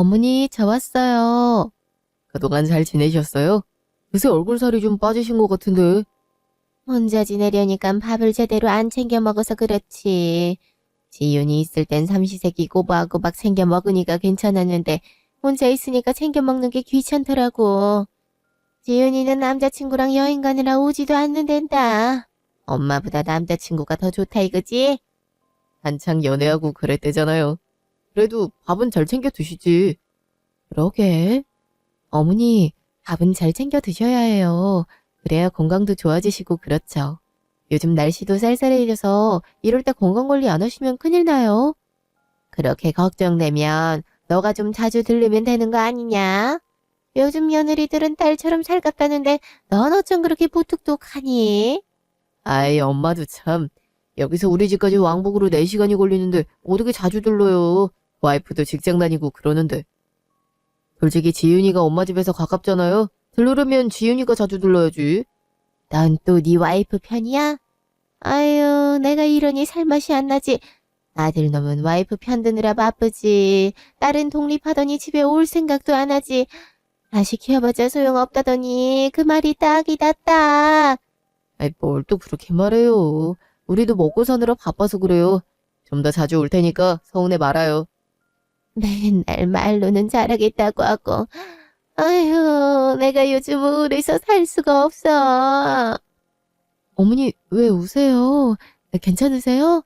어머니, 저 왔어요. 그동안 잘 지내셨어요? 요새 얼굴살이 좀 빠지신 것 같은데. 혼자 지내려니까 밥을 제대로 안 챙겨 먹어서 그렇지. 지윤이 있을 땐 삼시세끼 꼬박꼬박 챙겨 먹으니까 괜찮았는데 혼자 있으니까 챙겨 먹는 게 귀찮더라고. 지윤이는 남자친구랑 여행 가느라 오지도 않는단다. 엄마보다 남자친구가 더 좋다 이거지? 한창 연애하고 그랬대잖아요. 그래도 밥은 잘 챙겨 드시지. 그러게. 어머니, 밥은 잘 챙겨 드셔야 해요. 그래야 건강도 좋아지시고 그렇죠. 요즘 날씨도 쌀쌀해져서 이럴 때 건강관리 안 하시면 큰일 나요. 그렇게 걱정되면 너가 좀 자주 들르면 되는 거 아니냐? 요즘 며느리들은 딸처럼 살갑다는데 넌 어쩜 그렇게 무뚝뚝하니? 아이, 엄마도 참. 여기서 우리 집까지 왕복으로 4시간이 걸리는데 어떻게 자주 들러요. 와이프도 직장 다니고 그러는데. 솔직히 지윤이가 엄마 집에서 가깝잖아요. 들르려면 지윤이가 자주 들러야지. 넌 또 네 와이프 편이야? 아유, 내가 이러니 살맛이 안 나지. 아들놈은 와이프 편드느라 바쁘지. 딸은 독립하더니 집에 올 생각도 안 하지. 다시 키워봤자 소용없다더니 그 말이 딱이다 딱. 아이, 뭘 또 그렇게 말해요. 우리도 먹고 사느라 바빠서 그래요. 좀 더 자주 올 테니까 서운해 말아요. 맨날 말로는 잘하겠다고 하고. 아휴, 내가 요즘 우울해서 살 수가 없어. 어머니, 왜 우세요? 괜찮으세요?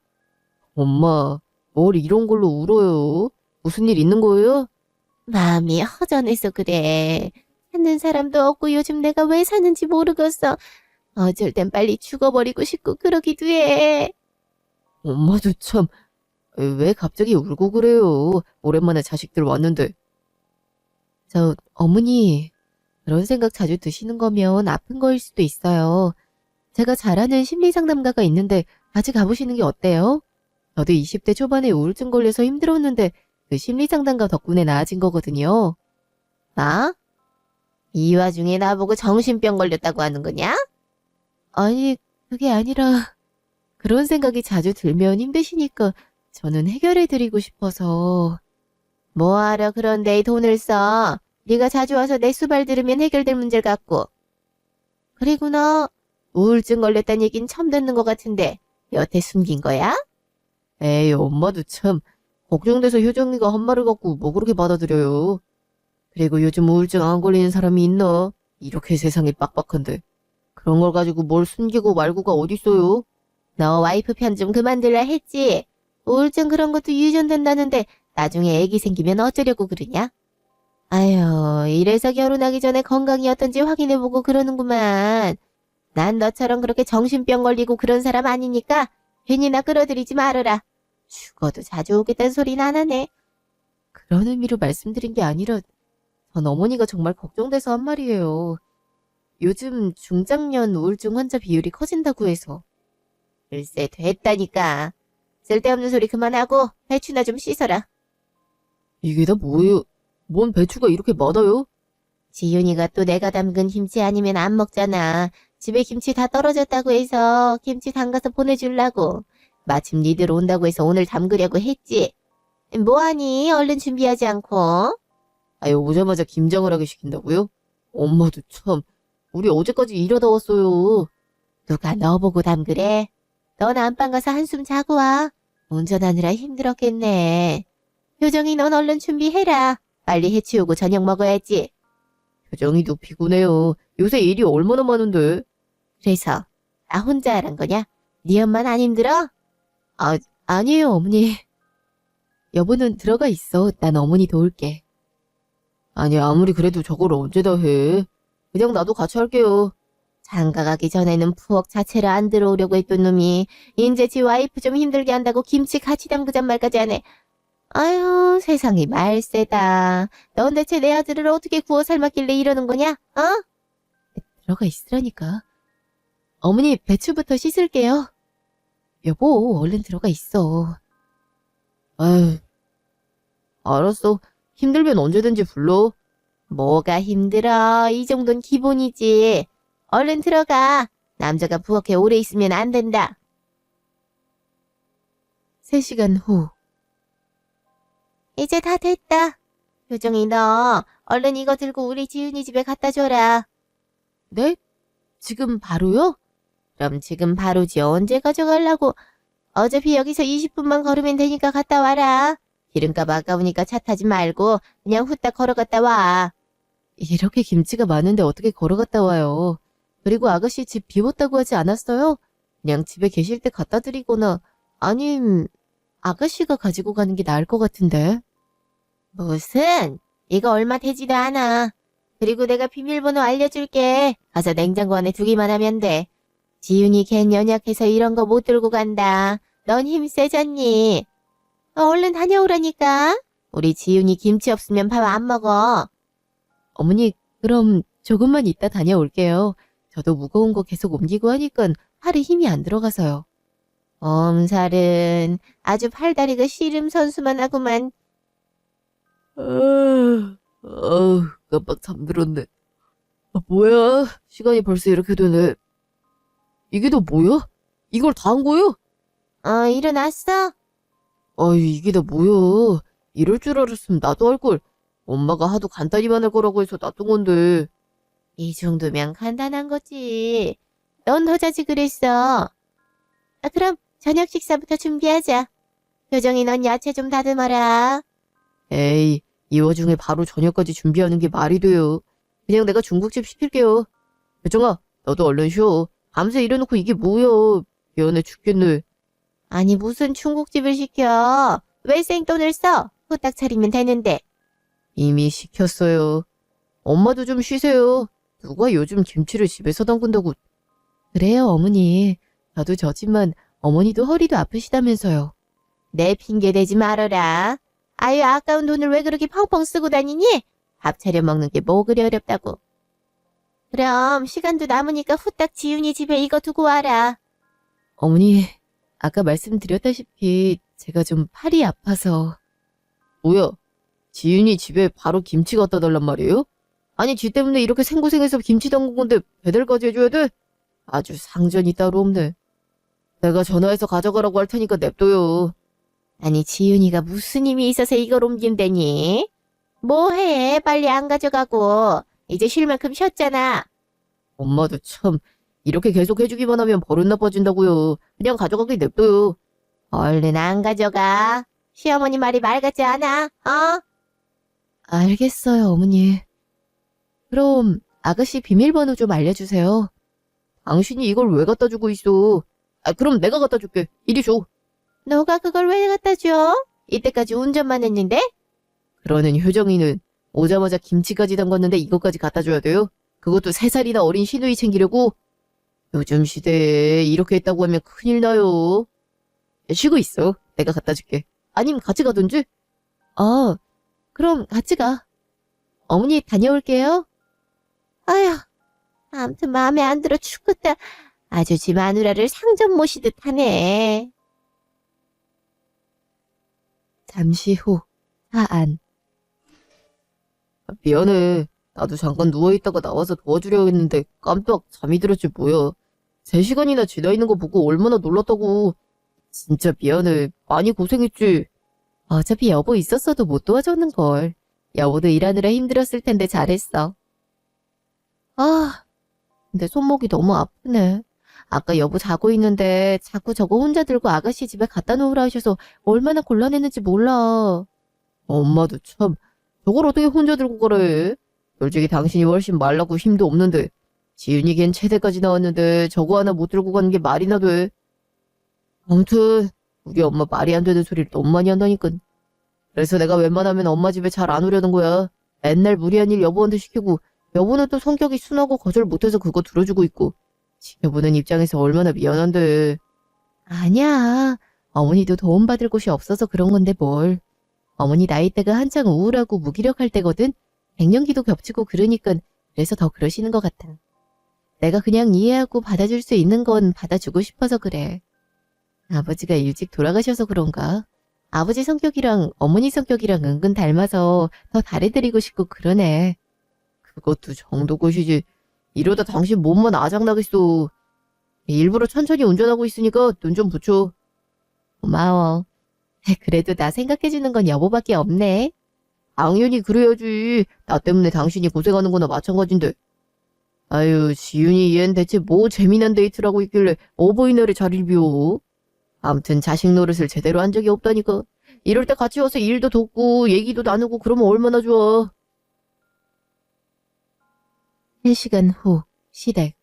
엄마, 뭘 이런 걸로 울어요? 무슨 일 있는 거예요? 마음이 허전해서 그래. 찾는 사람도 없고 요즘 내가 왜 사는지 모르겠어. 어쩔 땐 빨리 죽어버리고 싶고 그러기도 해. 엄마도 참, 왜 갑자기 울고 그래요? 오랜만에 자식들 왔는데. 어머니, 그런 생각 자주 드시는 거면 아픈 거일 수도 있어요. 제가 잘 아는 심리상담가가 있는데 같이 가보시는 게 어때요? 저도 20대 초반에 우울증 걸려서 힘들었는데 그 심리상담가 덕분에 나아진 거거든요. 나? 이 와중에 나보고 정신병 걸렸다고 하는 거냐? 아니, 그게 아니라 그런 생각이 자주 들면 힘드시니까 저는 해결해드리고 싶어서. 뭐하러 그런 데에 돈을 써? 네가 자주 와서 내 수발 들으면 해결될 문제 같고. 그리고 너 우울증 걸렸다는 얘긴 처음 듣는 것 같은데 여태 숨긴 거야? 에이, 엄마도 참 걱정돼서 효정이가 한 말을 갖고 뭐 그렇게 받아들여요. 그리고 요즘 우울증 안 걸리는 사람이 있나? 이렇게 세상이 빡빡한데. 그런 걸 가지고 뭘 숨기고 말고가 어딨어요? 너 와이프 편 좀 그만 들라 했지? 우울증 그런 것도 유전된다는데 나중에 애기 생기면 어쩌려고 그러냐? 아유, 이래서 결혼하기 전에 건강이 어떤지 확인해보고 그러는구만. 난 너처럼 그렇게 정신병 걸리고 그런 사람 아니니까 괜히 나 끌어들이지 말아라. 죽어도 자주 오겠다는 소리는 안 하네. 그런 의미로 말씀드린 게 아니라 전 어머니가 정말 걱정돼서 한 말이에요. 요즘 중장년 우울증 환자 비율이 커진다고 해서. 글쎄, 됐다니까. 쓸데없는 소리 그만하고 배추나 좀 씻어라. 이게 다 뭐예요? 뭔 배추가 이렇게 많아요? 지윤이가 또 내가 담근 김치 아니면 안 먹잖아. 집에 김치 다 떨어졌다고 해서 김치 담가서 보내주려고. 마침 니들 온다고 해서 오늘 담그려고 했지. 뭐하니? 얼른 준비하지 않고. 아유, 오자마자 김장을 하게 시킨다고요? 엄마도 참, 우리 어제까지 일하다 왔어요. 누가 너 보고 담그래? 넌 안방 가서 한숨 자고 와. 운전하느라 힘들었겠네. 효정이 넌 얼른 준비해라. 빨리 해치우고 저녁 먹어야지. 효정이도 피곤해요. 요새 일이 얼마나 많은데. 그래서 나 혼자 하란 거냐? 네 엄마는 안 힘들어? 아니에요, 어머니. 여보는 들어가 있어. 난 어머니 도울게. 아니, 아무리 그래도 저걸 언제 다 해. 그냥 나도 같이 할게요. 장가 가기 전에는 부엌 자체를 안 들어오려고 했던 놈이 인제 지 와이프 좀 힘들게 한다고 김치 같이 담그잔 말까지 하네. 아유, 세상이 말세다. 넌 대체 내 아들을 어떻게 구워 삶았길래 이러는 거냐? 어? 들어가 있으라니까. 어머니, 배추부터 씻을게요. 여보, 얼른 들어가 있어. 아유, 알았어. 힘들면 언제든지 불러. 뭐가 힘들어. 이 정도는 기본이지. 얼른 들어가. 남자가 부엌에 오래 있으면 안 된다. 3시간 후. 이제 다 됐다. 효정이 너 얼른 이거 들고 우리 지은이 집에 갖다 줘라. 네? 지금 바로요? 그럼 지금 바로지 언제 가져가려고? 어차피 여기서 20분만 걸으면 되니까 갔다 와라. 기름값 아까우니까 차 타지 말고 그냥 후딱 걸어갔다 와. 이렇게 김치가 많은데 어떻게 걸어갔다 와요? 그리고 아가씨 집 비웠다고 하지 않았어요? 그냥 집에 계실 때 갖다 드리거나 아님 아가씨가 가지고 가는 게 나을 것 같은데. 무슨? 이거 얼마 되지도 않아. 그리고 내가 비밀번호 알려줄게. 가서 냉장고 안에 두기만 하면 돼. 지윤이 걘 연약해서 이런 거 못 들고 간다. 넌 힘 세졌니? 얼른 다녀오라니까. 우리 지윤이 김치 없으면 밥 안 먹어. 어머니, 그럼 조금만 이따 다녀올게요. 저도 무거운 거 계속 옮기고 하니까 팔에 힘이 안 들어가서요. 엄살은 아주 팔다리가 씨름 선수만 하구만. 깜빡 잠들었네. 뭐야? 시간이 벌써 이렇게 되네. 이게 다 뭐야? 이걸 다 한 거야? 일어났어? 이게 다 뭐야? 이럴 줄 알았으면 나도 할걸. 엄마가 하도 간단히만 할 거라고 해서 놔둔 건데. 이 정도면 간단한 거지. 넌 허자지 그랬어. 그럼 저녁 식사부터 준비하자. 효정이 넌 야채 좀 다듬어라. 에이, 이 와중에 바로 저녁까지 준비하는 게 말이 돼요. 그냥 내가 중국집 시킬게요. 효정아, 너도 얼른 쉬어. 밤새 일해놓고 이게 뭐야. 미안해 죽겠네. 아니 무슨 중국집을 시켜. 왜 생돈을 써? 후딱 차리면 되는데. 이미 시켰어요. 엄마도 좀 쉬세요. 누가 요즘 김치를 집에서 담근다고. 그래요, 어머니. 저도 저지만 어머니도 허리도 아프시다면서요. 내 핑계 대지 말아라. 아유 아까운 돈을 왜 그렇게 펑펑 쓰고 다니니? 밥 차려 먹는 게 뭐 그리 어렵다고. 그럼 시간도 남으니까 후딱 지윤이 집에 이거 두고 와라. 어머니, 아까 말씀드렸다시피 제가 좀 팔이 아파서. 뭐야? 지윤이 집에 바로 김치 갖다 달란 말이에요? 아니, 지 때문에 이렇게 생고생해서 김치 담근 건데 배달까지 해줘야 돼? 아주 상전이 따로 없네. 내가 전화해서 가져가라고 할 테니까 냅둬요. 아니 지윤이가 무슨 힘이 있어서 이걸 옮긴다니? 뭐해 빨리 안 가져가고. 이제 쉴 만큼 쉬었잖아. 엄마도 참 이렇게 계속 해주기만 하면 버릇 나빠진다고요. 그냥 가져가게 냅둬요. 얼른 안 가져가. 시어머니 말이 말 같지 않아? 알겠어요, 어머니. 그럼 아가씨 비밀번호 좀 알려주세요. 당신이 이걸 왜 갖다 주고 있어? 그럼 내가 갖다 줄게. 이리 줘. 너가 그걸 왜 갖다 줘? 이때까지 운전만 했는데? 그러는 효정이는 오자마자 김치까지 담갔는데 이것까지 갖다 줘야 돼요? 그것도 3살이나 어린 시누이 챙기려고? 요즘 시대에 이렇게 했다고 하면 큰일 나요. 쉬고 있어. 내가 갖다 줄게. 아님 같이 가든지? 그럼 같이 가. 어머니 다녀올게요. 아휴, 아무튼 마음에 안 들어 죽겠다. 아주 집 마누라를 상전 모시듯 하네. 잠시 후 하안. 미안해. 나도 잠깐 누워있다가 나와서 도와주려 했는데 깜빡 잠이 들었지 뭐야. 3시간이나 지나 있는 거 보고 얼마나 놀랐다고. 진짜 미안해. 많이 고생했지. 어차피 여보 있었어도 못 도와줬는걸. 여보도 일하느라 힘들었을 텐데 잘했어. 내 손목이 너무 아프네. 아까 여보 자고 있는데 자꾸 저거 혼자 들고 아가씨 집에 갖다 놓으라 하셔서 얼마나 곤란했는지 몰라. 엄마도 참 저걸 어떻게 혼자 들고 가래. 솔직히 당신이 훨씬 말라고 힘도 없는데 지윤이 걘 체대까지 나왔는데 저거 하나 못 들고 가는 게 말이나 돼. 아무튼 우리 엄마 말이 안 되는 소리를 너무 많이 한다니까. 그래서 내가 웬만하면 엄마 집에 잘 안 오려는 거야. 맨날 무리한 일 여보한테 시키고 여보는 또 성격이 순하고 거절 못해서 그거 들어주고 있고. 지켜보는 입장에서 얼마나 미안한데. 아니야. 어머니도 도움받을 곳이 없어서 그런 건데 뭘. 어머니 나이대가 한창 우울하고 무기력할 때거든. 갱년기도 겹치고 그러니까 그래서 더 그러시는 것 같아. 내가 그냥 이해하고 받아줄 수 있는 건 받아주고 싶어서 그래. 아버지가 일찍 돌아가셔서 그런가? 아버지 성격이랑 어머니 성격이랑 은근 닮아서 더 잘해드리고 싶고 그러네. 그것도 정도 것이지. 이러다 당신 몸만 아작나겠어. 일부러 천천히 운전하고 있으니까 눈 좀 붙여. 고마워. 그래도 나 생각해주는 건 여보밖에 없네. 당연히 그래야지. 나 때문에 당신이 고생하는 거나 마찬가지인데. 아유, 지윤이 얜 대체 뭐 재미난 데이트를 하고 있길래 어버이날에 자리를 비워. 아무튼 자식 노릇을 제대로 한 적이 없다니까. 이럴 때 같이 와서 일도 돕고 얘기도 나누고 그러면 얼마나 좋아. 1시간 후 시댁.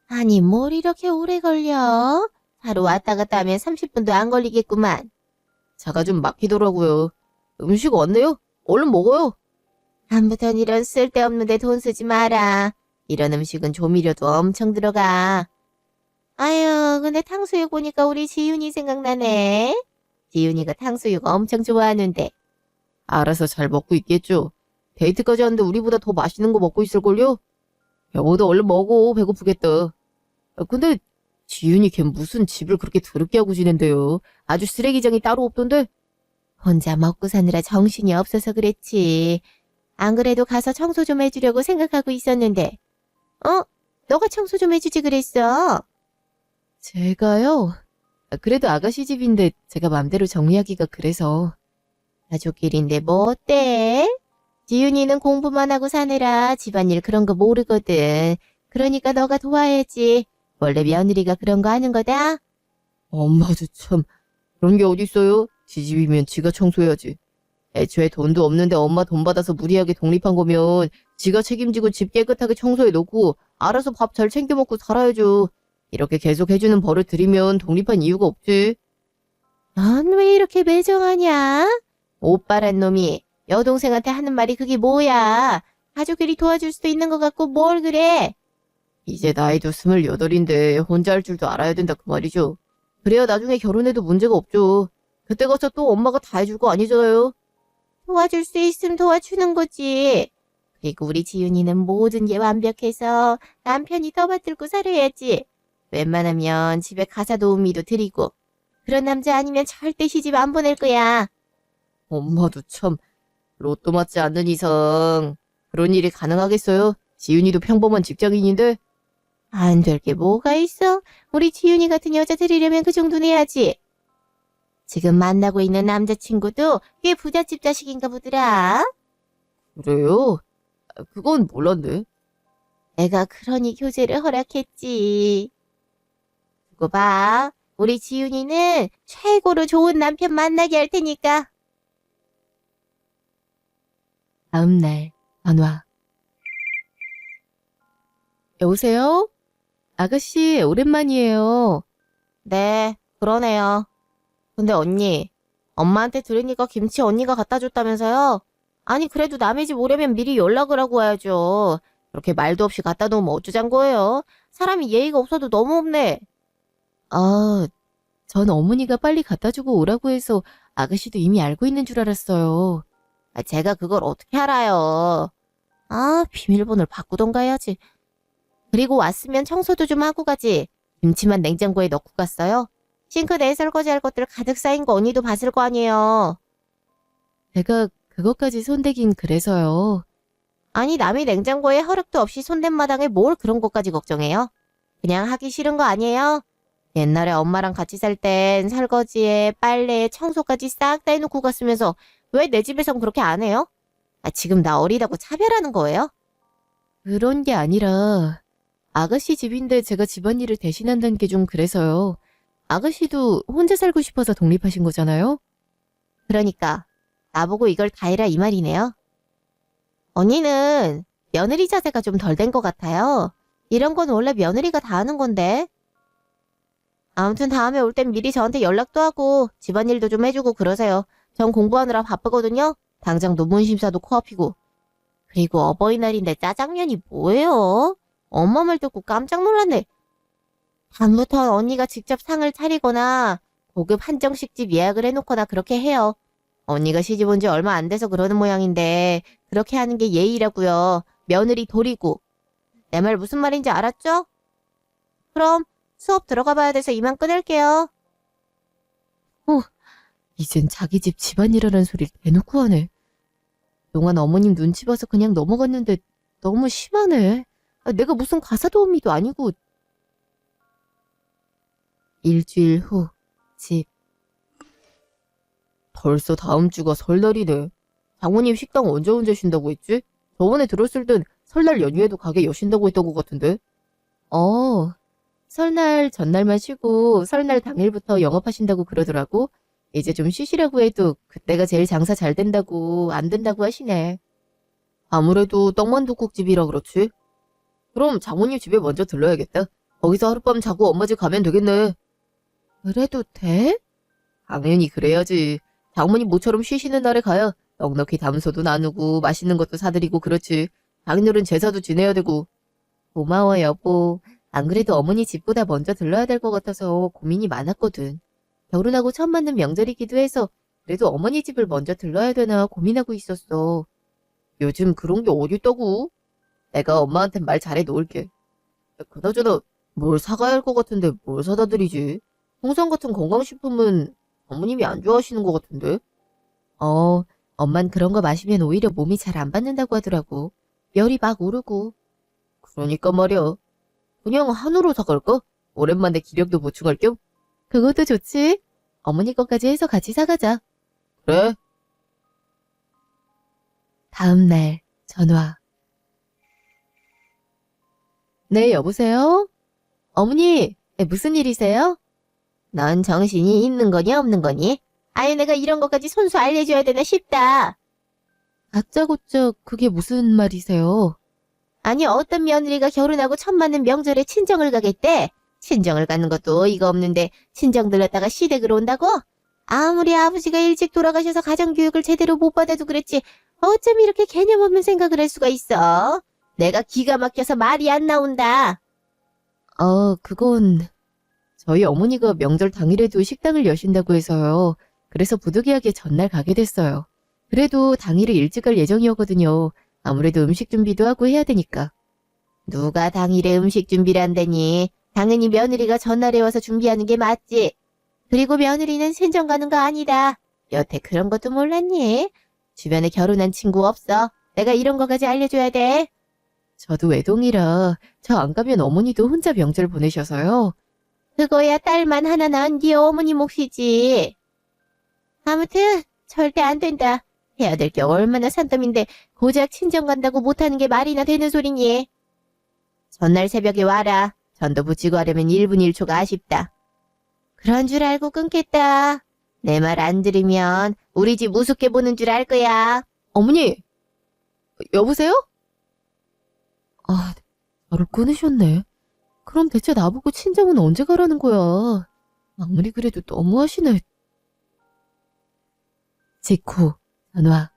아니, 뭘 이렇게 오래 걸려? 하루 왔다 갔다 하면 30분도 안 걸리겠구만. 차가 좀 막히더라고요. 음식 왔네요? 얼른 먹어요. 다음부턴 이런 쓸데없는데 돈 쓰지 마라. 이런 음식은 조미료도 엄청 들어가. 아유, 근데 탕수육 보니까 우리 지윤이 생각나네. 지윤이가 탕수육 엄청 좋아하는데. 알아서 잘 먹고 있겠죠. 데이트까지 하는데 우리보다 더 맛있는 거 먹고 있을걸요? 여보도 얼른 먹어. 배고프겠다. 근데 지윤이 걔 무슨 집을 그렇게 더럽게 하고 지낸대요. 아주 쓰레기장이 따로 없던데? 혼자 먹고 사느라 정신이 없어서 그랬지. 안 그래도 가서 청소 좀 해주려고 생각하고 있었는데. 너가 청소 좀 해주지 그랬어. 제가요? 그래도 아가씨 집인데 제가 맘대로 정리하기가 그래서. 가족끼리인데 뭐 어때? 지윤이는 공부만 하고 사느라 집안일 그런 거 모르거든. 그러니까 너가 도와야지. 원래 며느리가 그런 거 하는 거다. 엄마도 참 그런 게 어딨어요? 지 집이면 지가 청소해야지. 애초에 돈도 없는데 엄마 돈 받아서 무리하게 독립한 거면 지가 책임지고 집 깨끗하게 청소해 놓고 알아서 밥 잘 챙겨 먹고 살아야죠. 이렇게 계속 해주는 벌을 들이면 독립한 이유가 없지. 넌 왜 이렇게 매정하냐? 오빠란 놈이 여동생한테 하는 말이 그게 뭐야? 가족끼리 도와줄 수도 있는 것 같고 뭘 그래? 이제 나이도 28인데 혼자 할 줄도 알아야 된다 그 말이죠. 그래야 나중에 결혼해도 문제가 없죠. 그때 가서 또 엄마가 다 해줄 거 아니잖아요. 도와줄 수 있으면 도와주는 거지. 그리고 우리 지윤이는 모든 게 완벽해서 남편이 떠받들고 살아야지. 웬만하면 집에 가사 도우미도 드리고. 그런 남자 아니면 절대 시집 안 보낼 거야. 엄마도 참 로또 맞지 않는 이상 그런 일이 가능하겠어요? 지윤이도 평범한 직장인인데. 안 될 게 뭐가 있어? 우리 지윤이 같은 여자 들이려면 그 정도는 해야지. 지금 만나고 있는 남자친구도 꽤 부잣집 자식인가 보더라. 그래요? 그건 몰랐네. 내가 그러니 교제를 허락했지. 두고 봐. 우리 지윤이는 최고로 좋은 남편 만나게 할 테니까. 다음날 전화. 여보세요? 아가씨 오랜만이에요. 네, 그러네요. 근데 언니, 엄마한테 들으니까 김치 언니가 갖다 줬다면서요? 아니, 그래도 남의 집 오려면 미리 연락을 하고 와야죠. 그렇게 말도 없이 갖다 놓으면 어쩌잔 거예요? 사람이 예의가 없어도 너무 없네. 아, 전 어머니가 빨리 갖다 주고 오라고 해서 아가씨도 이미 알고 있는 줄 알았어요. 제가 그걸 어떻게 알아요? 비밀번호를 바꾸던가 해야지. 그리고 왔으면 청소도 좀 하고 가지. 김치만 냉장고에 넣고 갔어요? 싱크대에 설거지할 것들 가득 쌓인 거 언니도 봤을 거 아니에요. 제가 그것까지 손대긴 그래서요. 아니, 남의 냉장고에 허락도 없이 손댄 마당에 뭘 그런 것까지 걱정해요? 그냥 하기 싫은 거 아니에요? 옛날에 엄마랑 같이 살 땐 설거지에 빨래에 청소까지 싹 다 해놓고 갔으면서 왜 내 집에선 그렇게 안 해요? 지금 나 어리다고 차별하는 거예요? 그런 게 아니라 아가씨 집인데 제가 집안일을 대신한다는 게 좀 그래서요. 아가씨도 혼자 살고 싶어서 독립하신 거잖아요? 그러니까 나보고 이걸 다 해라 이 말이네요. 언니는 며느리 자세가 좀 덜 된 것 같아요. 이런 건 원래 며느리가 다 하는 건데. 아무튼 다음에 올 땐 미리 저한테 연락도 하고 집안일도 좀 해주고 그러세요. 전 공부하느라 바쁘거든요. 당장 논문 심사도 코앞이고. 그리고 어버이날인데 짜장면이 뭐예요? 엄마 말 듣고 깜짝 놀랐네. 다음부터 언니가 직접 상을 차리거나 고급 한정식집 예약을 해놓거나 그렇게 해요. 언니가 시집 온 지 얼마 안 돼서 그러는 모양인데 그렇게 하는 게 예의라고요. 며느리 도리고. 내 말 무슨 말인지 알았죠? 그럼 수업 들어가 봐야 돼서 이만 끊을게요. 이젠 자기 집 집안일하라는 소리를 대놓고 하네. 그동안 어머님 눈치 봐서 그냥 넘어갔는데 너무 심하네. 내가 무슨 가사 도우미도 아니고. 일주일 후 집. 벌써 다음 주가 설날이네. 장모님 식당 언제 쉰다고 했지? 저번에 들었을 땐 설날 연휴에도 가게 여신다고 했던 것 같은데. 설날 전날만 쉬고 설날 당일부터 영업하신다고 그러더라고. 이제 좀 쉬시라고 해도 그때가 제일 장사 잘 된다고 안 된다고 하시네. 아무래도 떡만둣국집이라 그렇지. 그럼 장모님 집에 먼저 들러야겠다. 거기서 하룻밤 자고 엄마 집 가면 되겠네. 그래도 돼? 당연히 그래야지. 장모님 모처럼 쉬시는 날에 가야 넉넉히 담소도 나누고 맛있는 것도 사드리고 그렇지. 당일은 제사도 지내야 되고. 고마워 여보. 안 그래도 어머니 집보다 먼저 들러야 될 것 같아서 고민이 많았거든. 결혼하고 처음 맞는 명절이기도 해서 그래도 어머니 집을 먼저 들러야 되나 고민하고 있었어. 요즘 그런 게 어딨다고? 내가 엄마한테 말 잘해 놓을게. 그나저나 뭘 사가야 할 것 같은데 뭘 사다 드리지? 홍삼 같은 건강식품은 어머님이 안 좋아하시는 것 같은데? 엄만 그런 거 마시면 오히려 몸이 잘 안 받는다고 하더라고. 열이 막 오르고. 그러니까 말이야. 그냥 한우로 사갈까? 오랜만에 기력도 보충할 겸? 그것도 좋지. 어머니 것까지 해서 같이 사가자. 그래. 다음 날 전화. 네, 여보세요? 어머니, 무슨 일이세요? 넌 정신이 있는 거니 없는 거니? 아유 내가 이런 것까지 손수 알려줘야 되나 싶다. 다짜고짜 그게 무슨 말이세요? 아니 어떤 며느리가 결혼하고 첫 맞는 명절에 친정을 가겠대. 친정을 가는 것도 어이가 없는데 친정 들렀다가 시댁으로 온다고? 아무리 아버지가 일찍 돌아가셔서 가정교육을 제대로 못 받아도 그랬지 어쩜 이렇게 개념 없는 생각을 할 수가 있어? 내가 기가 막혀서 말이 안 나온다. 그건 저희 어머니가 명절 당일에도 식당을 여신다고 해서요. 그래서 부득이하게 전날 가게 됐어요. 그래도 당일에 일찍 갈 예정이었거든요. 아무래도 음식 준비도 하고 해야 되니까. 누가 당일에 음식 준비를 한다니. 당연히 며느리가 전날에 와서 준비하는 게 맞지. 그리고 며느리는 친정 가는 거 아니다. 여태 그런 것도 몰랐니? 주변에 결혼한 친구 없어. 내가 이런 거까지 알려줘야 돼. 저도 외동이라 저 안 가면 어머니도 혼자 명절 보내셔서요. 그거야 딸만 하나 낳은 네 어머니 몫이지. 아무튼 절대 안 된다. 해야 될 게 얼마나 산더미인데 고작 친정 간다고 못하는 게 말이나 되는 소리니. 전날 새벽에 와라. 전도 붙이고 하려면 1분 1초가 아쉽다. 그런 줄 알고 끊겠다. 내 말 안 들으면 우리 집 우습게 보는 줄 알 거야. 어머니! 여보세요? 저를 끊으셨네. 그럼 대체 나보고 친정은 언제 가라는 거야? 아무리 그래도 너무하시네. 직후 전화.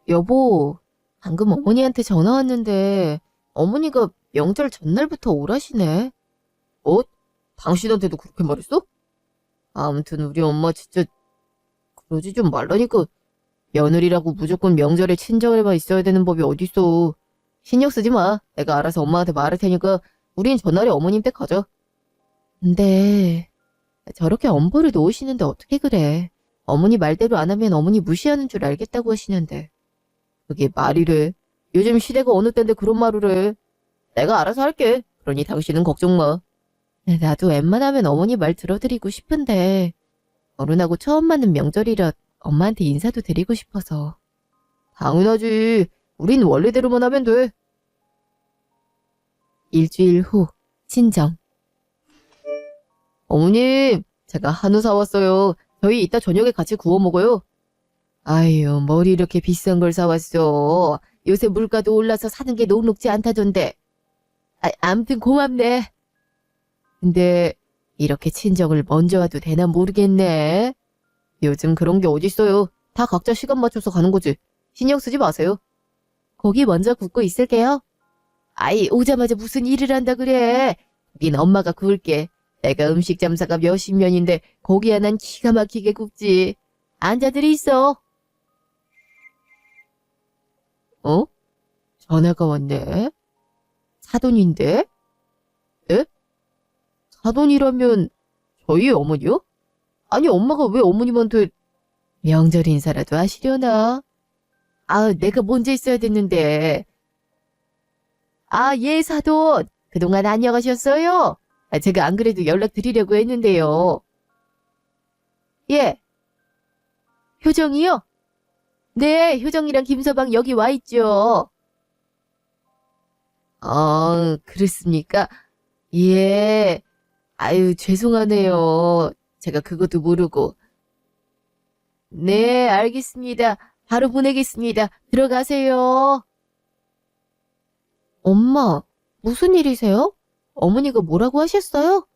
여보, 방금 어머니한테 전화 왔는데 어머니가 명절 전날부터 오라시네. 당신한테도 그렇게 말했어? 아무튼 우리 엄마 진짜 그러지 좀 말라니까. 며느리라고 무조건 명절에 친정에만 있어야 되는 법이 어딨어. 신경 쓰지 마. 내가 알아서 엄마한테 말할 테니까 우린 전날에 어머님 댁 가자. 근데 저렇게 엄벌을 놓으시는데 어떻게 그래. 어머니 말대로 안 하면 어머니 무시하는 줄 알겠다고 하시는데. 그게 말이래. 요즘 시대가 어느 때인데 그런 말을 해. 내가 알아서 할게. 그러니 당신은 걱정 마. 나도 웬만하면 어머니 말 들어드리고 싶은데 결혼하고 처음 맞는 명절이라 엄마한테 인사도 드리고 싶어서. 당연하지. 우린 원래대로만 하면 돼. 일주일 후 친정. 어머님, 제가 한우 사왔어요. 저희 이따 저녁에 같이 구워 먹어요. 아유, 뭘 이렇게 비싼 걸 사왔어. 요새 물가도 올라서 사는 게 녹록지 않다던데. 암튼 고맙네. 근데 이렇게 친정을 먼저 와도 되나 모르겠네. 요즘 그런 게 어딨어요. 다 각자 시간 맞춰서 가는 거지. 신경 쓰지 마세요. 고기 먼저 굽고 있을게요. 오자마자 무슨 일을 한다 그래. 고긴 엄마가 구울게. 내가 음식 잠사가 몇십 년인데 고기 하나는 기가 막히게 굽지. 앉아들이 있어. 전화가 왔네. 사돈인데? 에? 사돈이라면 저희 어머니요? 아니 엄마가 왜 어머님한테 명절 인사라도 하시려나? 내가 먼저 있어야 됐는데. 예, 사돈. 그동안 안녕하셨어요? 제가 안 그래도 연락드리려고 했는데요. 예. 효정이요? 네, 효정이랑 김서방 여기 와 있죠. 그랬습니까? 예. 아유, 죄송하네요. 제가 그것도 모르고. 네, 알겠습니다. 바로 보내겠습니다. 들어가세요. 엄마, 무슨 일이세요? 어머니가 뭐라고 하셨어요?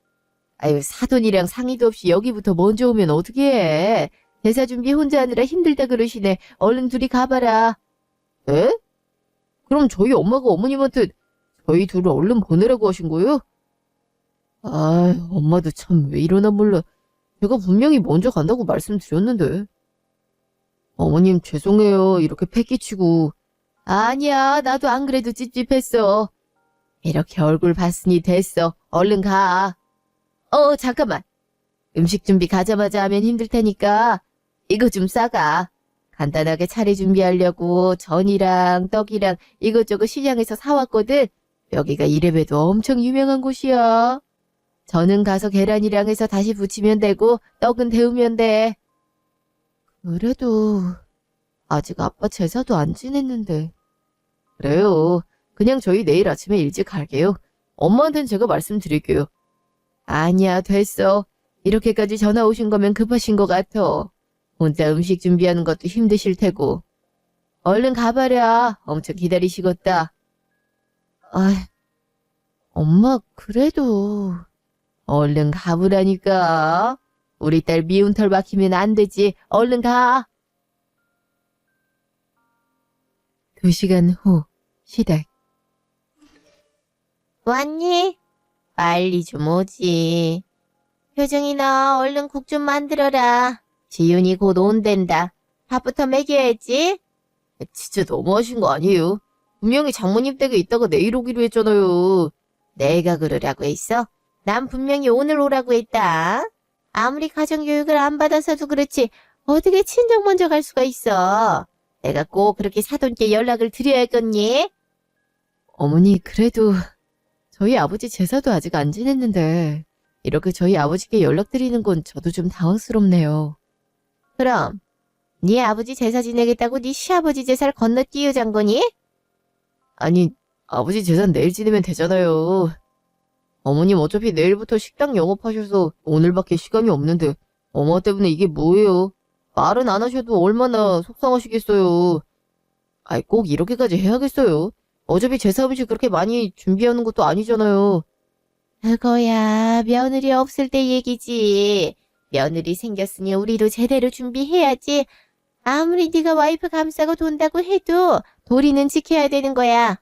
아유, 사돈이랑 상의도 없이 여기부터 먼저 오면 어떻게 해? 제사 준비 혼자 하느라 힘들다 그러시네. 얼른 둘이 가봐라. 에? 그럼 저희 엄마가 어머님한테 저희 둘을 얼른 보내라고 하신 거예요? 아, 엄마도 참 왜 이러나 몰라. 제가 분명히 먼저 간다고 말씀드렸는데. 어머님 죄송해요. 이렇게 패기치고. 아니야, 나도 안 그래도 찝찝했어. 이렇게 얼굴 봤으니 됐어. 얼른 가. 잠깐만. 음식 준비 가자마자 하면 힘들 테니까 이거 좀 싸가. 간단하게 차례 준비하려고 전이랑 떡이랑 이것저것 시장에서 사왔거든. 여기가 이래봬도 엄청 유명한 곳이야. 전은 가서 계란이랑 해서 다시 부치면 되고 떡은 데우면 돼. 그래도 아직 아빠 제사도 안 지냈는데. 그래요. 그냥 저희 내일 아침에 일찍 갈게요. 엄마한테는 제가 말씀드릴게요. 아니야, 됐어. 이렇게까지 전화 오신 거면 급하신 것 같아. 혼자 음식 준비하는 것도 힘드실 테고. 얼른 가봐라. 엄청 기다리시겠다. 아, 엄마, 그래도. 얼른 가보라니까. 우리 딸 미운 털 박히면 안 되지. 얼른 가. 2시간 후, 시댁. 왔니? 빨리 좀 오지. 효정이 너 얼른 국 좀 만들어라. 지윤이 곧 온댄다. 밥부터 먹여야지. 진짜 너무하신 거 아니에요? 분명히 장모님 댁에 있다가 내일 오기로 했잖아요. 내가 그러라고 했어? 난 분명히 오늘 오라고 했다. 아무리 가정교육을 안 받아서도 그렇지 어떻게 친정 먼저 갈 수가 있어. 내가 꼭 그렇게 사돈께 연락을 드려야겠니? 어머니, 그래도 저희 아버지 제사도 아직 안 지냈는데 이렇게 저희 아버지께 연락드리는 건 저도 좀 당황스럽네요. 그럼 네 아버지 제사 지내겠다고 네 시아버지 제사를 건너뛰어잔 거니? 아니, 아버지 제사 내일 지내면 되잖아요. 어머님 어차피 내일부터 식당 영업하셔서 오늘밖에 시간이 없는데 엄마 때문에 이게 뭐예요? 말은 안 하셔도 얼마나 속상하시겠어요. 아이, 꼭 이렇게까지 해야겠어요? 어차피 제사 음식 그렇게 많이 준비하는 것도 아니잖아요. 그거야 며느리 없을 때 얘기지. 며느리 생겼으니 우리도 제대로 준비해야지. 아무리 네가 와이프 감싸고 돈다고 해도 도리는 지켜야 되는 거야.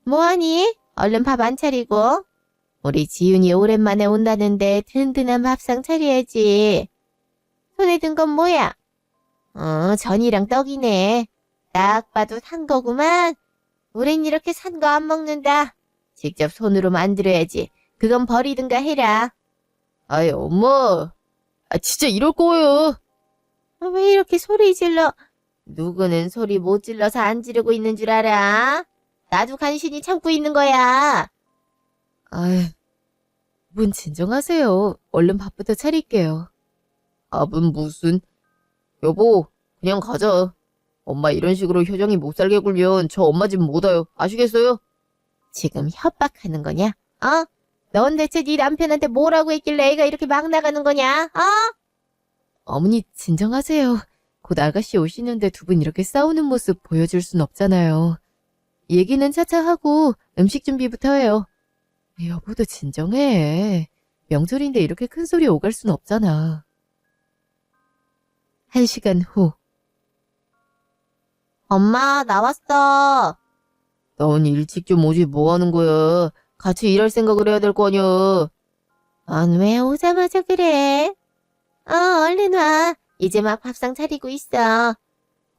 뭐하니? 얼른 밥 안 차리고. 우리 지윤이 오랜만에 온다는데 든든한 밥상 차려야지. 손에 든 건 뭐야? 전이랑 떡이네. 딱 봐도 산 거구만. 우린 이렇게 산 거 안 먹는다. 직접 손으로 만들어야지. 그건 버리든가 해라. 아이, 엄마. 진짜 이럴 거예요. 왜 이렇게 소리 질러? 누구는 소리 못 질러서 안 지르고 있는 줄 알아? 나도 간신히 참고 있는 거야. 아이, 분 진정하세요. 얼른 밥부터 차릴게요. 밥은 무슨? 여보, 그냥 가자. 엄마 이런 식으로 효정이 못 살게 굴면 저 엄마 집 못 와요. 아시겠어요? 지금 협박하는 거냐? 넌 대체 네 남편한테 뭐라고 했길래 애가 이렇게 막 나가는 거냐? 어머니 진정하세요. 곧 아가씨 오시는데 두 분 이렇게 싸우는 모습 보여줄 순 없잖아요. 얘기는 차차 하고 음식 준비부터 해요. 여보도 진정해. 명절인데 이렇게 큰 소리 오갈 순 없잖아. 1시간 후. 엄마, 나왔어. 넌 일찍 좀 오지 뭐 하는 거야. 같이 일할 생각을 해야 될 거 아니야. 넌 왜 오자마자 그래? 얼른 와. 이제 막 밥상 차리고 있어.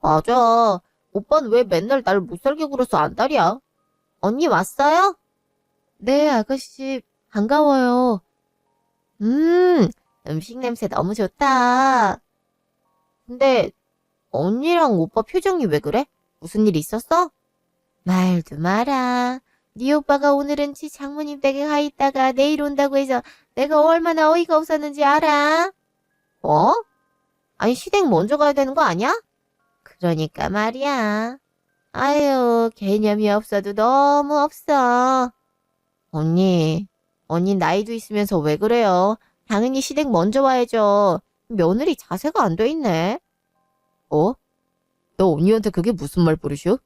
맞아. 오빠는 왜 맨날 날 못 살게 굴어서 안달이야? 언니 왔어요? 네, 아가씨. 반가워요. 음식 냄새 너무 좋다. 근데 언니랑 오빠 표정이 왜 그래? 무슨 일 있었어? 말도 마라. 네 오빠가 오늘은 지 장모님 댁에 가 있다가 내일 온다고 해서 내가 얼마나 어이가 없었는지 알아? 뭐? 아니, 시댁 먼저 가야 되는 거 아니야? 그러니까 말이야. 아유, 개념이 없어도 너무 없어. 언니 나이도 있으면서 왜 그래요? 당연히 시댁 먼저 와야죠. 며느리 자세가 안 돼 있네. 어? 너 언니한테 그게 무슨 말버릇이야?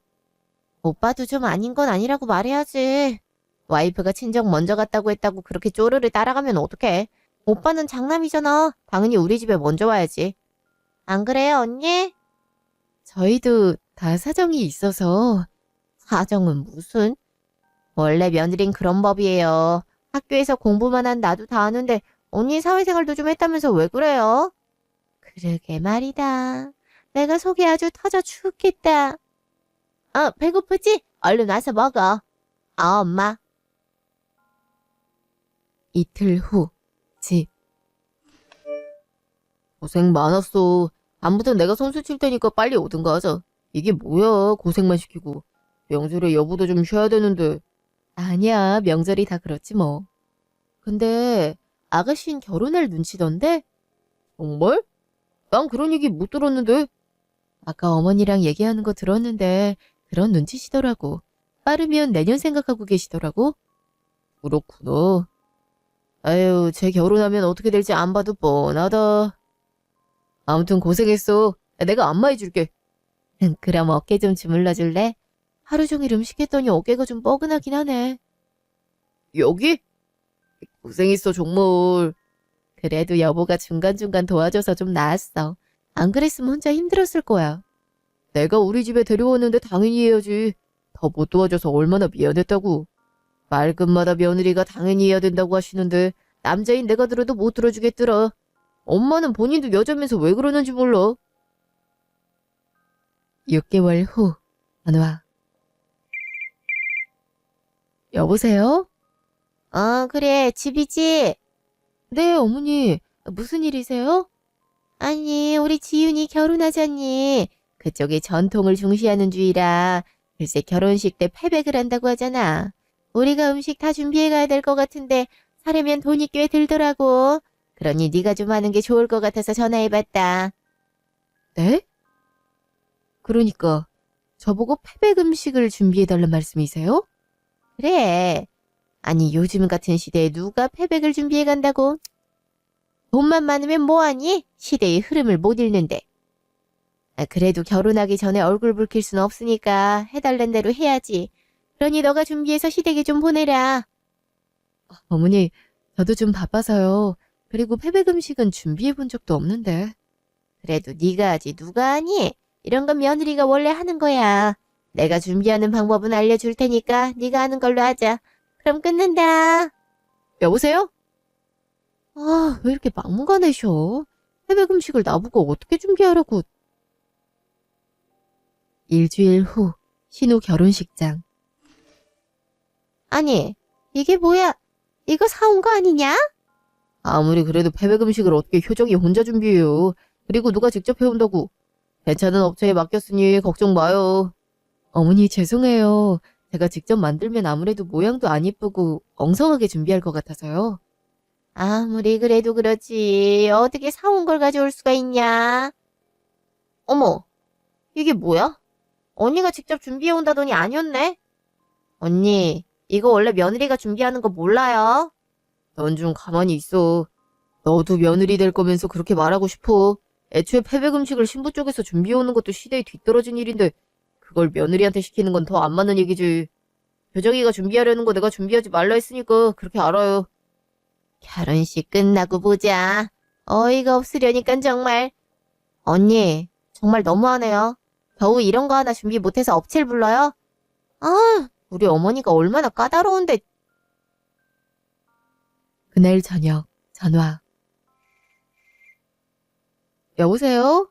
오빠도 좀 아닌 건 아니라고 말해야지. 와이프가 친정 먼저 갔다고 했다고 그렇게 쪼르르 따라가면 어떡해. 오빠는 장남이잖아. 당연히 우리 집에 먼저 와야지. 안 그래요, 언니? 저희도 다 사정이 있어서. 사정은 무슨? 원래 며느린 그런 법이에요. 학교에서 공부만 한 나도 다 아는데 언니 사회생활도 좀 했다면서 왜 그래요? 그러게 말이다. 내가 속이 아주 터져 죽겠다. 배고프지? 얼른 와서 먹어. 엄마. 이틀 후, 집. 고생 많았어. 다음부턴 내가 선수 칠 테니까 빨리 오든가 하자. 이게 뭐야, 고생만 시키고. 명절에 여보도 좀 쉬어야 되는데. 아니야, 명절이 다 그렇지 뭐. 근데 아가씨는 결혼할 눈치던데? 정말? 난 그런 얘기 못 들었는데. 아까 어머니랑 얘기하는 거 들었는데 그런 눈치시더라고. 빠르면 내년 생각하고 계시더라고. 그렇구나. 아유, 쟤 결혼하면 어떻게 될지 안 봐도 뻔하다. 아무튼 고생했어. 내가 안마해줄게. 그럼 어깨 좀 주물러줄래? 하루 종일 음식했더니 어깨가 좀 뻐근하긴 하네. 여기? 고생했어, 정말. 그래도 여보가 중간중간 도와줘서 좀 나았어. 안 그랬으면 혼자 힘들었을 거야. 내가 우리 집에 데려왔는데 당연히 해야지. 더 못 도와줘서 얼마나 미안했다고. 말끝마다 며느리가 당연히 해야 된다고 하시는데 남자인 내가 들어도 못 들어주겠더라. 엄마는 본인도 여자면서 왜 그러는지 몰라. 6개월 후, 전화. 여보세요? 그래, 집이지? 네, 어머니. 무슨 일이세요? 아니, 우리 지윤이 결혼하잖니. 그쪽이 전통을 중시하는 주의라. 글쎄 결혼식 때 패백을 한다고 하잖아. 우리가 음식 다 준비해 가야 될 것 같은데 사려면 돈이 꽤 들더라고. 그러니 네가 좀 하는 게 좋을 것 같아서 전화해봤다. 네? 그러니까 저보고 패백 음식을 준비해달란 말씀이세요? 그래. 아니 요즘 같은 시대에 누가 패백을 준비해 간다고? 돈만 많으면 뭐하니? 시대의 흐름을 못 읽는데. 그래도 결혼하기 전에 얼굴 붉힐 순 없으니까 해달란 대로 해야지. 그러니 너가 준비해서 시댁에 좀 보내라. 어머니, 저도 좀 바빠서요. 그리고 패백 음식은 준비해본 적도 없는데. 그래도 네가 하지 누가 하니? 이런 건 며느리가 원래 하는 거야. 내가 준비하는 방법은 알려줄 테니까 네가 하는 걸로 하자. 그럼 끊는다. 여보세요? 아, 왜 이렇게 막무가내셔? 패백 음식을 나보고 어떻게 준비하라고. 일주일 후, 신우 결혼식장. 아니, 이게 뭐야? 이거 사온 거 아니냐? 아무리 그래도 패백 음식을 어떻게 효정이 혼자 준비해요. 그리고 누가 직접 해온다고. 괜찮은 업체에 맡겼으니 걱정 마요. 어머니 죄송해요. 제가 직접 만들면 아무래도 모양도 안 예쁘고 엉성하게 준비할 것 같아서요. 아무리 그래도 그렇지. 어떻게 사온 걸 가져올 수가 있냐? 어머, 이게 뭐야? 언니가 직접 준비해 온다더니 아니었네? 언니, 이거 원래 며느리가 준비하는 거 몰라요? 넌 좀 가만히 있어. 너도 며느리 될 거면서 그렇게 말하고 싶어. 애초에 패백 음식을 신부 쪽에서 준비해오는 것도 시대에 뒤떨어진 일인데 그걸 며느리한테 시키는 건 더 안 맞는 얘기지. 효정이가 준비하려는 거 내가 준비하지 말라 했으니까 그렇게 알아요. 결혼식 끝나고 보자. 어이가 없으려니까 정말. 언니, 정말 너무하네요. 겨우 이런 거 하나 준비 못해서 업체를 불러요? 아, 우리 어머니가 얼마나 까다로운데. 그날 저녁, 전화. 여보세요?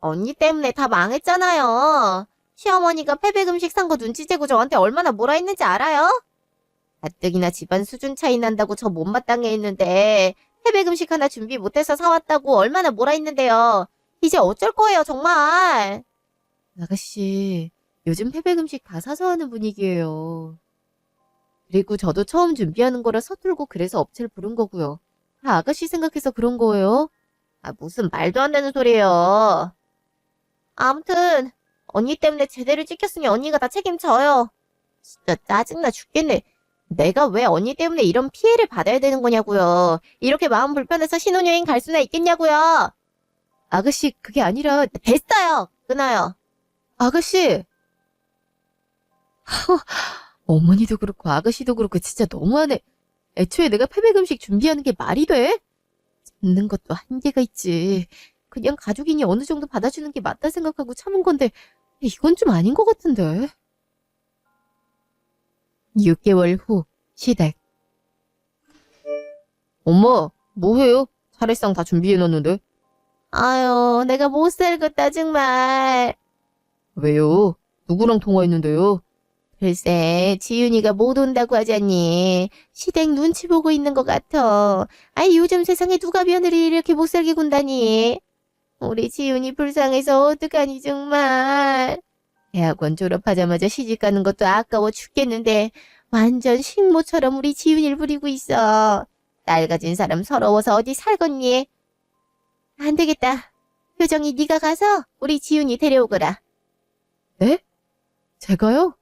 언니 때문에 다 망했잖아요. 시어머니가 패백 음식 산 거 눈치채고 저한테 얼마나 뭐라 했는지 알아요? 가뜩이나 집안 수준 차이 난다고 저 못마땅해 했는데 패백 음식 하나 준비 못해서 사왔다고 얼마나 뭐라 했는데요. 이제 어쩔 거예요 정말. 아가씨, 요즘 패백 음식 다 사서 하는 분위기예요. 그리고 저도 처음 준비하는 거라 서툴고 그래서 업체를 부른 거고요. 다 아가씨 생각해서 그런 거예요. 무슨 말도 안 되는 소리예요. 아무튼 언니 때문에 제대로 찍혔으니 언니가 다 책임져요. 진짜 짜증나 죽겠네. 내가 왜 언니 때문에 이런 피해를 받아야 되는 거냐고요. 이렇게 마음 불편해서 신혼여행 갈 수나 있겠냐고요. 아가씨, 그게 아니라, 됐어요. 끊어요. 아가씨! 어머니도 그렇고 아가씨도 그렇고 진짜 너무하네. 애초에 내가 패백 음식 준비하는 게 말이 돼? 참는 것도 한계가 있지. 그냥 가족이니 어느 정도 받아주는 게 맞다 생각하고 참은 건데 이건 좀 아닌 것 같은데. 6개월 후 시댁. 엄마, 뭐해요? 차례상 다 준비해놨는데. 아유, 내가 못 살겠다, 정말. 왜요? 누구랑 통화했는데요? 글쎄, 지윤이가 못 온다고 하자니. 시댁 눈치 보고 있는 것 같아. 아이, 요즘 세상에 누가 며느리 이렇게 못 살게 군다니. 우리 지윤이 불쌍해서 어떡하니, 정말. 대학원 졸업하자마자 시집 가는 것도 아까워 죽겠는데, 완전 식모처럼 우리 지윤이를 부리고 있어. 딸 가진 사람 서러워서 어디 살겠니? 안 되겠다. 효정이 네가 가서 우리 지윤이 데려오거라. 네? 제가요?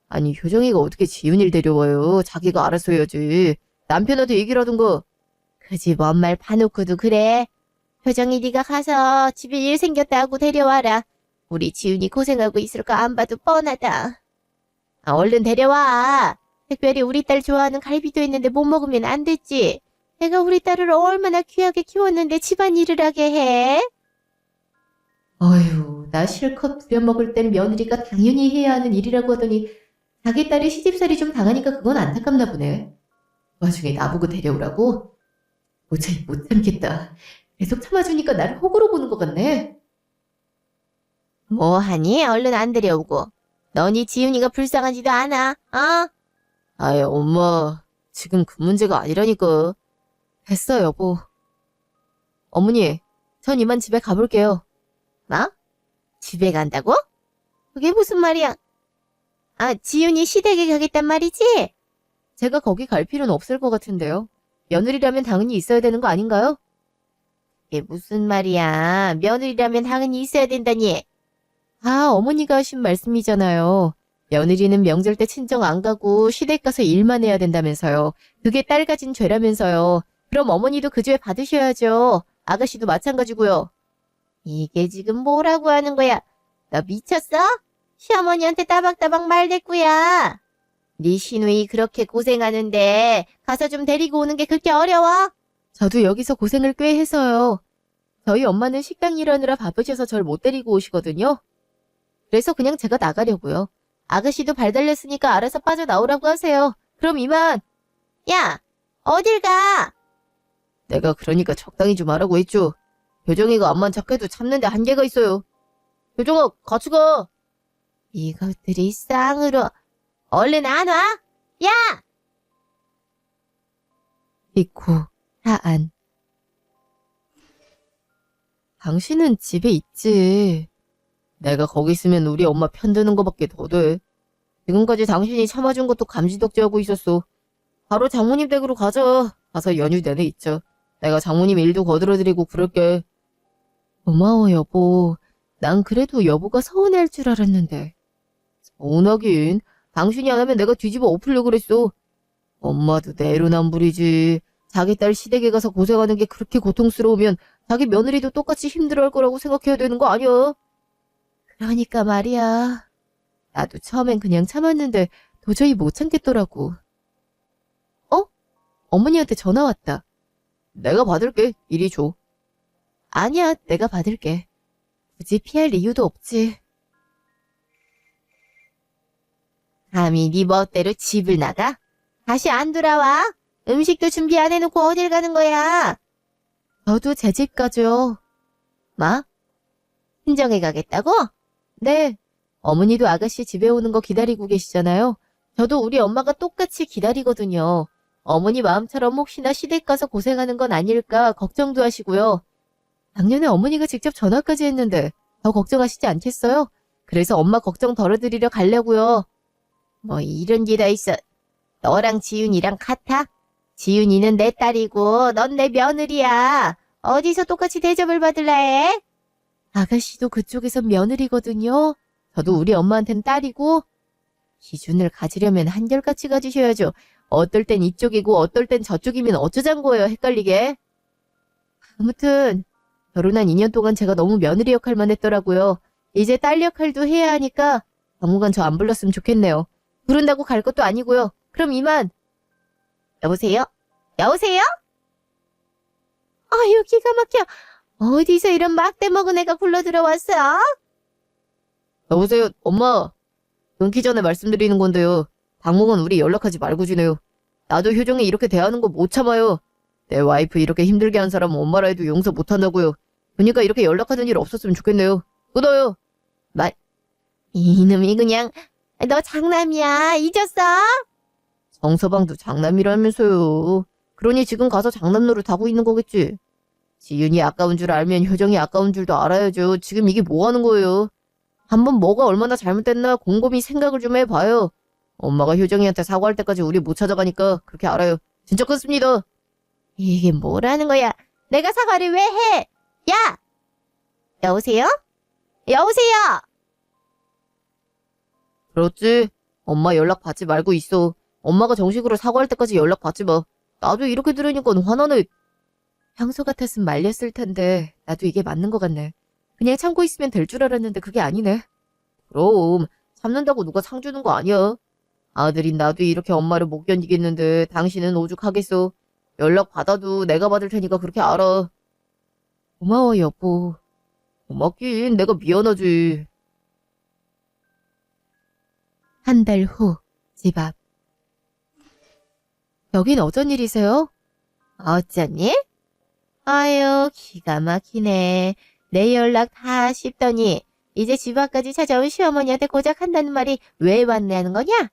아니, 효정이가 어떻게 지훈이를 데려와요? 자기가 알아서 해야지. 남편한테 얘기를 하든가. 그 집 엄마를 파놓고도 그래. 효정이 네가 가서 집에 일 생겼다 하고 데려와라. 우리 지윤이 고생하고 있을 거 안 봐도 뻔하다. 얼른 데려와. 특별히 우리 딸 좋아하는 갈비도 있는데 못 먹으면 안 됐지. 내가 우리 딸을 얼마나 귀하게 키웠는데 집안일을 하게 해? 어휴, 나 실컷 부려먹을 땐 며느리가 당연히 해야 하는 일이라고 하더니 자기 딸이 시집살이 좀 당하니까 그건 안타깝나 보네. 와중에 나보고 데려오라고? 도저히 못 참겠다. 계속 참아주니까 나를 호구로 보는 것 같네. 뭐하니? 얼른 안 데려오고. 너니 지윤이가 불쌍하지도 않아, 어? 아이, 엄마, 지금 그 문제가 아니라니까. 됐어, 여보. 어머니, 전 이만 집에 가볼게요. 뭐? 집에 간다고? 그게 무슨 말이야? 지윤이 시댁에 가겠단 말이지? 제가 거기 갈 필요는 없을 것 같은데요. 며느리라면 당연히 있어야 되는 거 아닌가요? 그게 무슨 말이야? 며느리라면 당연히 있어야 된다니. 어머니가 하신 말씀이잖아요. 며느리는 명절 때 친정 안 가고 시댁 가서 일만 해야 된다면서요. 그게 딸 가진 죄라면서요. 그럼 어머니도 그 죄 받으셔야죠. 아가씨도 마찬가지고요. 이게 지금 뭐라고 하는 거야? 너 미쳤어? 시어머니한테 따박따박 말대꾸야. 네 시누이 그렇게 고생하는데 가서 좀 데리고 오는 게 그렇게 어려워? 저도 여기서 고생을 꽤 해서요. 저희 엄마는 식당 일하느라 바쁘셔서 절 못 데리고 오시거든요. 그래서 그냥 제가 나가려고요. 아가씨도 발 달렸으니까 알아서 빠져나오라고 하세요. 그럼 이만. 야, 어딜 가? 내가 그러니까 적당히 좀 하라고 했죠. 효정이가 암만 착해도 참는데 한계가 있어요. 효정아, 같이 가. 이것들이 쌍으로. 얼른 안 와? 야! 이쿠, 하안. 당신은 집에 있지. 내가 거기 있으면 우리 엄마 편드는 거밖에 더 돼. 지금까지 당신이 참아준 것도 감지덕지하고 있었어. 바로 장모님 댁으로 가자. 가서 연휴 내내 있자. 내가 장모님 일도 거들어드리고 그럴게. 고마워, 여보. 난 그래도 여보가 서운해할 줄 알았는데. 서운하긴. 당신이 안 하면 내가 뒤집어 엎으려고 그랬어. 엄마도 내로남불이지. 자기 딸 시댁에 가서 고생하는 게 그렇게 고통스러우면 자기 며느리도 똑같이 힘들어할 거라고 생각해야 되는 거 아니야? 그러니까 말이야. 나도 처음엔 그냥 참았는데 도저히 못 참겠더라고. 어머니한테 전화 왔다. 내가 받을게. 이리 줘. 아니야, 내가 받을게. 굳이 피할 이유도 없지. 감히 네 멋대로 집을 나가? 다시 안 돌아와? 음식도 준비 안 해놓고 어딜 가는 거야? 저도 제 집 가죠. 뭐? 친정에 가겠다고? 네. 어머니도 아가씨 집에 오는 거 기다리고 계시잖아요. 저도 우리 엄마가 똑같이 기다리거든요. 어머니 마음처럼 혹시나 시댁 가서 고생하는 건 아닐까 걱정도 하시고요. 작년에 어머니가 직접 전화까지 했는데 더 걱정하시지 않겠어요? 그래서 엄마 걱정 덜어드리러 가려고요. 뭐 이런 게 다 있어. 너랑 지윤이랑 같아? 지윤이는 내 딸이고 넌 내 며느리야. 어디서 똑같이 대접을 받을라 해? 아가씨도 그쪽에선 며느리거든요. 저도 우리 엄마한텐 딸이고 기준을 가지려면 한결같이 가지셔야죠. 어떨 땐 이쪽이고 어떨 땐 저쪽이면 어쩌잔 거예요, 헷갈리게. 아무튼 결혼한 2년 동안 제가 너무 며느리 역할만 했더라고요. 이제 딸 역할도 해야 하니까 당분간 저 안 불렀으면 좋겠네요. 부른다고 갈 것도 아니고요. 그럼 이만. 여보세요? 여보세요? 아유, 기가 막혀. 어디서 이런 막대 먹은 애가 굴러 들어왔어? 여보세요, 엄마. 끊기 전에 말씀드리는 건데요. 당분간 우리 연락하지 말고 지내요. 나도 효정이 이렇게 대하는 거 못 참아요. 내 와이프 이렇게 힘들게 한 사람 엄마라 해도 용서 못 한다고요. 그러니까 이렇게 연락하는 일 없었으면 좋겠네요. 끊어요. 이놈이 그냥, 너 장남이야. 잊었어? 정서방도 장남이라면서요. 그러니 지금 가서 장남 노릇 하고 있는 거겠지. 지윤이 아까운 줄 알면 효정이 아까운 줄도 알아야죠. 지금 이게 뭐 하는 거예요? 한번 뭐가 얼마나 잘못됐나 곰곰이 생각을 좀 해봐요. 엄마가 효정이한테 사과할 때까지 우리 못 찾아가니까 그렇게 알아요. 진짜 끊습니다. 이게 뭐라는 거야? 내가 사과를 왜 해? 야! 여보세요? 여보세요? 그렇지? 엄마 연락 받지 말고 있어. 엄마가 정식으로 사과할 때까지 연락 받지 마. 나도 이렇게 들으니까 화나네. 평소 같았으면 말렸을 텐데 나도 이게 맞는 것 같네. 그냥 참고 있으면 될 줄 알았는데 그게 아니네. 그럼 참는다고 누가 상 주는 거 아니야. 아들인 나도 이렇게 엄마를 못 견디겠는데 당신은 오죽하겠어. 연락 받아도 내가 받을 테니까 그렇게 알아. 고마워 여보. 고맙긴 내가 미안하지. 한 달 후 집 앞. 여긴 어쩐 일이세요? 어쩐 일? 아유, 기가 막히네. 내 연락 다 씹더니 이제 집 앞까지 찾아온 시어머니한테 고작 한다는 말이 왜 왔냐는 거냐?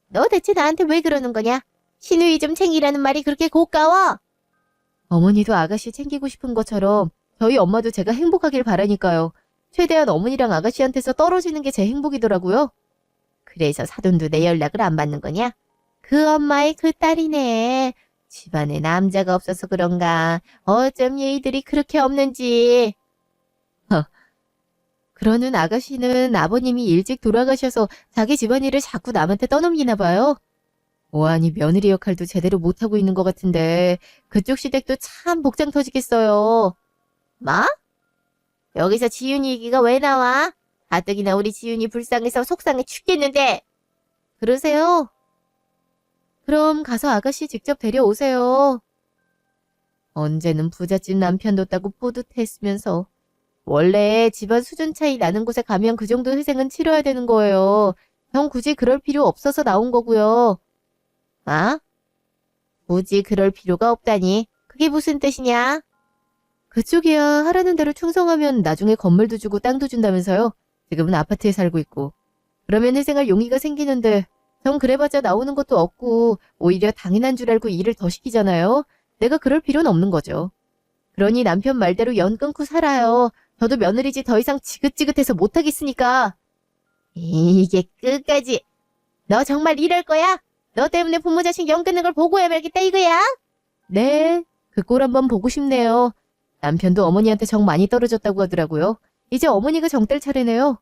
너 대체 나한테 왜 그러는 거냐? 시누이 좀 챙기라는 말이 그렇게 고가워? 어머니도 아가씨 챙기고 싶은 것처럼 저희 엄마도 제가 행복하길 바라니까요. 최대한 어머니랑 아가씨한테서 떨어지는 게 제 행복이더라고요. 그래서 사돈도 내 연락을 안 받는 거냐? 그 엄마의 그 딸이네. 집안에 남자가 없어서 그런가? 어쩜 예의들이 그렇게 없는지. 그러는 아가씨는 아버님이 일찍 돌아가셔서 자기 집안일을 자꾸 남한테 떠넘기나 봐요. 오하니 며느리 역할도 제대로 못하고 있는 것 같은데 그쪽 시댁도 참 복장 터지겠어요. 뭐? 여기서 지윤이 얘기가 왜 나와? 가뜩이나 우리 지윤이 불쌍해서 속상해 죽겠는데. 그러세요? 그럼 가서 아가씨 직접 데려오세요. 언제는 부잣집 남편 뒀다고 뿌듯했으면서 원래 집안 수준 차이 나는 곳에 가면 그 정도 희생은 치러야 되는 거예요. 형 굳이 그럴 필요 없어서 나온 거고요. 뭐? 굳이 그럴 필요가 없다니. 그게 무슨 뜻이냐? 그쪽이야 하라는 대로 충성하면 나중에 건물도 주고 땅도 준다면서요. 지금은 아파트에 살고 있고. 그러면 회생할 용의가 생기는데 전 그래봤자 나오는 것도 없고 오히려 당연한 줄 알고 일을 더 시키잖아요. 내가 그럴 필요는 없는 거죠. 그러니 남편 말대로 연 끊고 살아요. 저도 며느리지 더 이상 지긋지긋해서 못하겠으니까. 이게 끝까지. 너 정말 이럴 거야? 너 때문에 부모 자식 연 끊는 걸 보고야 말겠다 이거야? 네, 그 꼴 한번 보고 싶네요. 남편도 어머니한테 정 많이 떨어졌다고 하더라고요. 이제 어머니가 정 뗄 차례네요.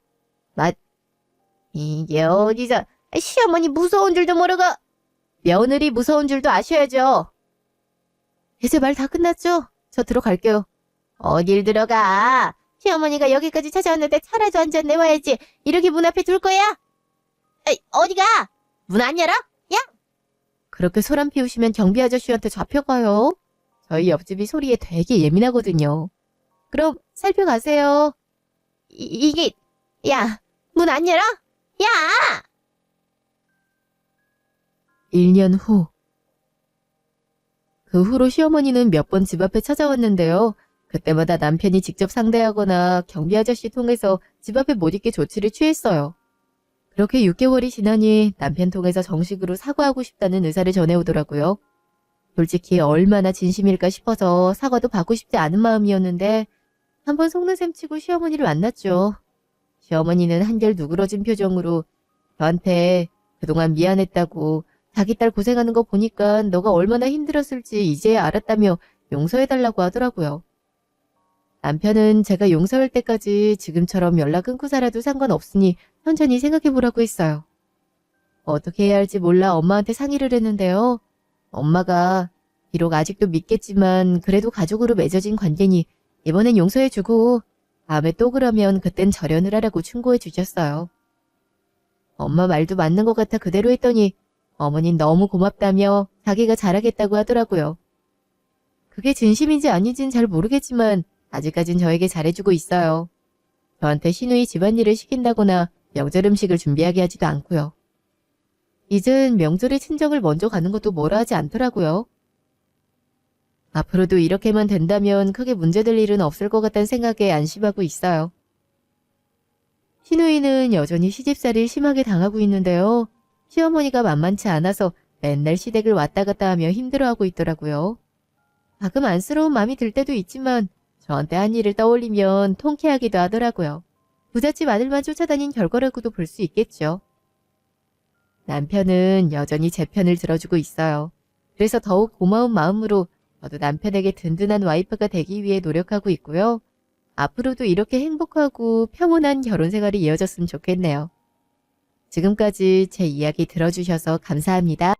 이게 어디서 시어머니 무서운 줄도 모르고. 며느리 무서운 줄도 아셔야죠. 이제 말 다 끝났죠? 저 들어갈게요. 어딜 들어가? 시어머니가 여기까지 찾아왔는데 차라도 한잔 내와야지. 이렇게 문 앞에 둘 거야? 에이, 어디가? 문 안 열어? 야! 그렇게 소란 피우시면 경비 아저씨한테 잡혀가요. 저희 옆집이 소리에 되게 예민하거든요. 그럼 살펴가세요. 이게, 야, 문 안 열어? 야! 1년 후. 그 후로 시어머니는 몇 번 집 앞에 찾아왔는데요. 그때마다 남편이 직접 상대하거나 경비 아저씨 통해서 집 앞에 못 있게 조치를 취했어요. 그렇게 6개월이 지나니 남편 통해서 정식으로 사과하고 싶다는 의사를 전해오더라고요. 솔직히 얼마나 진심일까 싶어서 사과도 받고 싶지 않은 마음이었는데 한번 속는 셈 치고 시어머니를 만났죠. 시어머니는 한결 누그러진 표정으로 저한테 그동안 미안했다고 자기 딸 고생하는 거 보니까 너가 얼마나 힘들었을지 이제야 알았다며 용서해달라고 하더라고요. 남편은 제가 용서할 때까지 지금처럼 연락 끊고 살아도 상관없으니 천천히 생각해보라고 했어요. 어떻게 해야 할지 몰라 엄마한테 상의를 했는데요. 엄마가 비록 아직도 믿겠지만 그래도 가족으로 맺어진 관계니 이번엔 용서해주고 다음에 또 그러면 그땐 절연을 하라고 충고해 주셨어요. 엄마 말도 맞는 것 같아 그대로 했더니 어머닌 너무 고맙다며 자기가 잘하겠다고 하더라고요. 그게 진심인지 아닌지는 잘 모르겠지만 아직까진 저에게 잘해주고 있어요. 저한테 시누이 집안일을 시킨다거나 명절 음식을 준비하게 하지도 않고요. 이젠 명절에 친정을 먼저 가는 것도 뭐라 하지 않더라고요. 앞으로도 이렇게만 된다면 크게 문제될 일은 없을 것 같다는 생각에 안심하고 있어요. 시누이는 여전히 시집살이를 심하게 당하고 있는데요. 시어머니가 만만치 않아서 맨날 시댁을 왔다 갔다 하며 힘들어하고 있더라고요. 가끔 안쓰러운 마음이 들 때도 있지만 저한테 한 일을 떠올리면 통쾌하기도 하더라고요. 부잣집 아들만 쫓아다닌 결과라고도 볼 수 있겠죠. 남편은 여전히 제 편을 들어주고 있어요. 그래서 더욱 고마운 마음으로 저도 남편에게 든든한 와이프가 되기 위해 노력하고 있고요. 앞으로도 이렇게 행복하고 평온한 결혼 생활이 이어졌으면 좋겠네요. 지금까지 제 이야기 들어주셔서 감사합니다.